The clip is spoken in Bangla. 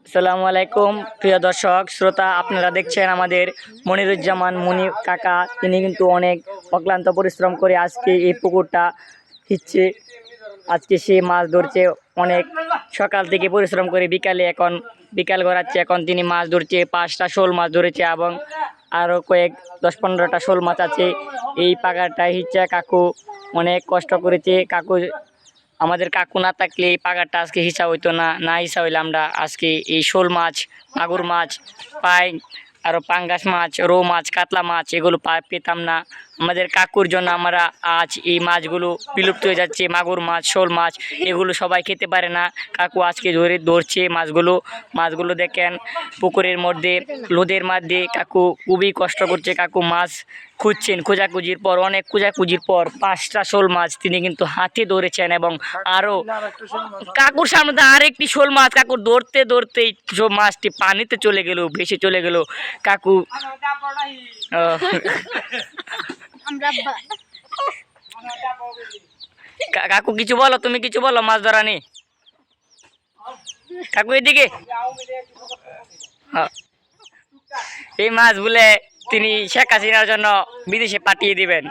আসসালামু আলাইকুম প্রিয় দর্শক শ্রোতা, আপনারা দেখছেন আমাদের মনিরুজ্জামান মনি কাকা। তিনি কিন্তু অনেক অক্লান্ত পরিশ্রম করে আজকে এই পুকুরটা হিচ্ছে। আজকে সে মাছ ধরছে অনেক সকাল থেকে পরিশ্রম করে বিকাল গড়াচ্ছে। এখন তিনি মাছ ধরছে, 5টা শোল মাছ ধরেছে এবং আরও কয়েক 10-15টা শোল মাছ আছে এই পাগারটা হিচ্ছে। কাকু অনেক কষ্ট করেছে। আমাদের কাকু না থাকলে এই পাগারটা আজকে হিসা হইতো না। হিসা হইলে আমরা আজকে এই শোল মাছ, মাগুর মাছ, পাই আরও পাঙ্গাস মাছ, রৌ মাছ, কাতলা মাছ এগুলো পেতাম না। আমাদের কাকুর জন্য আমরা আজ এই মাছগুলো বিলুপ্ত হয়ে যাচ্ছে। মাগুর মাছ, শোল মাছ এগুলো সবাই খেতে পারে না। কাকু আজকে ধরছে মাছগুলো দেখেন পুকুরের মধ্যে, লোদের মধ্যে। কাকু খুবই কষ্ট করছে। কাকু মাছ খুঁজছেন, অনেক খোঁজাখুঁজির পর 5টা শোল মাছ তিনি কিন্তু হাতে ধরেছেন। এবং আরও কাকুর সামনে আরেকটি শোল মাছ, কাকুর ধরতে ধরতেই মাছটি পানিতে চলে গেল, ভেসে চলে গেল। কাকু কাকু কিছু বলো, তুমি কিছু বলো মাছ ধরা নি। কাকু এদিকে এই মাছ বলে তিনি শেখ হাসিনার জন্য বিদেশে পাঠিয়ে দিবেন।